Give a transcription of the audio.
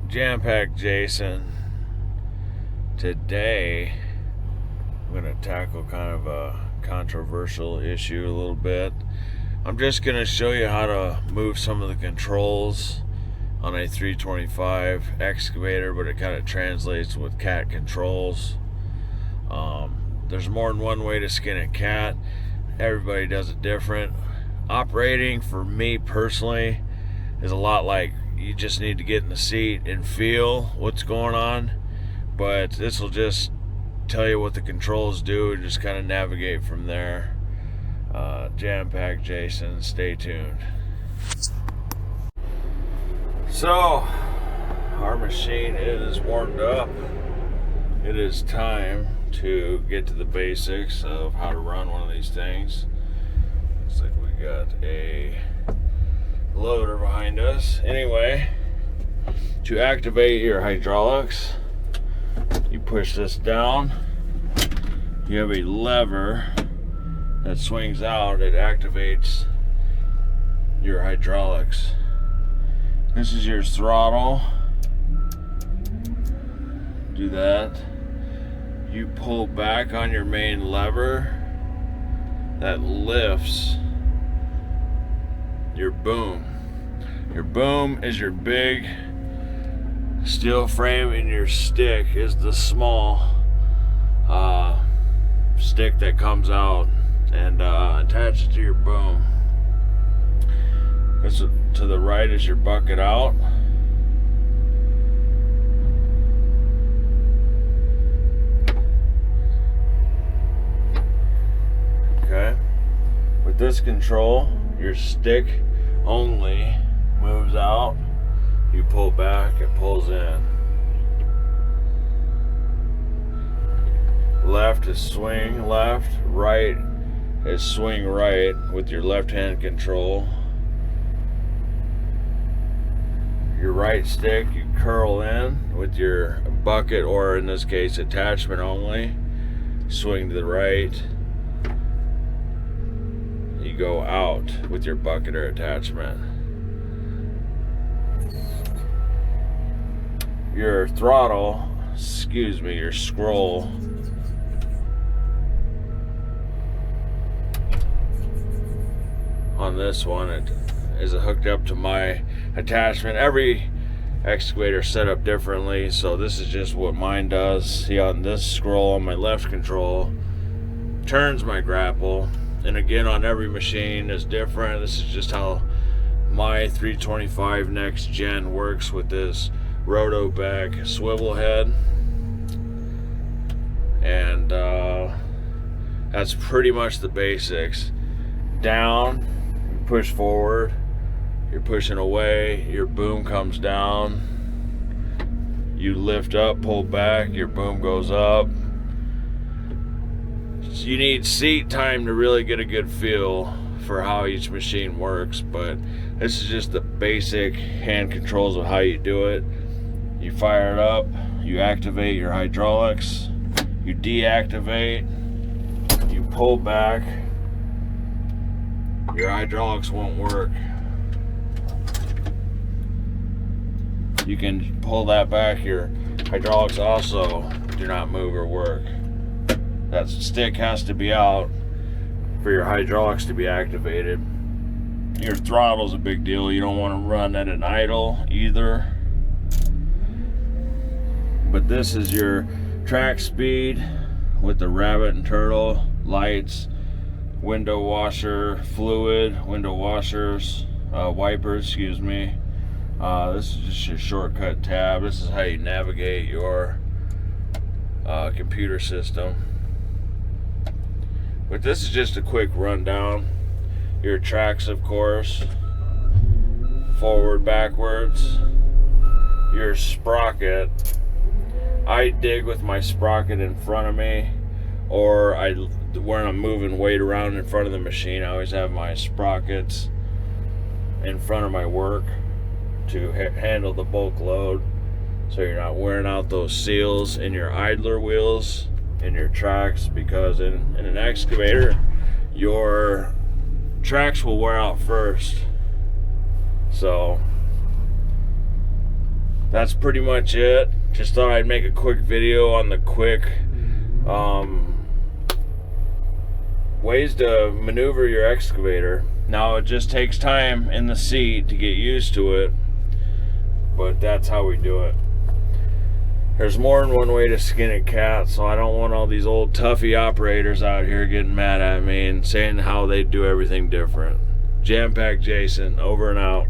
Jam-packed Jason. Today I'm going to tackle kind of a controversial issue a little bit. I'm just going to show you how to move some of the controls on a 325 excavator, but it kind of translates with cat controls. There's more than one way to skin a cat. Everybody does it different. Operating, for me personally, is a lot like you just need to get in the seat and feel what's going on, but this will just tell you what the controls do and just kind of navigate from there. Jam-packed Jason, stay tuned. So our machine is warmed up. It is time to get to the basics of how to run one of these things. Looks like we got a loader behind us. Anyway, to activate your hydraulics, you push this down. You have a lever that swings out. It activates your hydraulics. This is your throttle. Do that. You pull back on your main lever. That lifts your boom. Your boom is your big steel frame, and your stick is the small stick that comes out and attaches to your boom. This to the right is your bucket out. Okay. With this control, your stick only moves out. You pull back, it pulls in. Left is swing left, right is swing right with your left hand control. Your right stick, you curl in with your bucket, or in this case attachment only. Swing to the right. You go out with your bucket or attachment. Your throttle, your scroll, on this one, it is hooked up to my attachment. Every excavator set up differently, so this is just what mine does. See, on this scroll on my left control turns my grapple, and again on every machine is different. This is just how my 325 next gen works with this roto back swivel head, and that's pretty much the basics. Down, you push forward, you're pushing away, your boom comes down. You lift up, pull back, your boom goes up. So you need seat time to really get a good feel for how each machine works, but this is just the basic hand controls of how you do it. You fire it up, you activate your hydraulics, you deactivate, you pull back, your hydraulics won't work. You can pull that back, your hydraulics also do not move or work. That stick has to be out for your hydraulics to be activated. Your throttle is a big deal. You don't want to run at an idle either. But this is your track speed with the rabbit and turtle lights, window washer fluid, window washers, wipers, excuse me. This is just your shortcut tab. This is how you navigate your computer system. But this is just a quick rundown. Your tracks, of course, forward, backwards. Your sprocket, I dig with my sprocket in front of me, or when I'm moving weight around in front of the machine, I always have my sprockets in front of my work to handle the bulk load, so you're not wearing out those seals in your idler wheels in your tracks, because in an excavator your tracks will wear out first. So that's pretty much it. Just thought I'd make a quick video on the quick ways to maneuver your excavator. Now it just takes time in the seat to get used to it, but that's how we do it. There's more than one way to skin a cat, so I don't want all these old toughy operators out here getting mad at me and saying how they do everything different. Jam Pack Jason, over and out.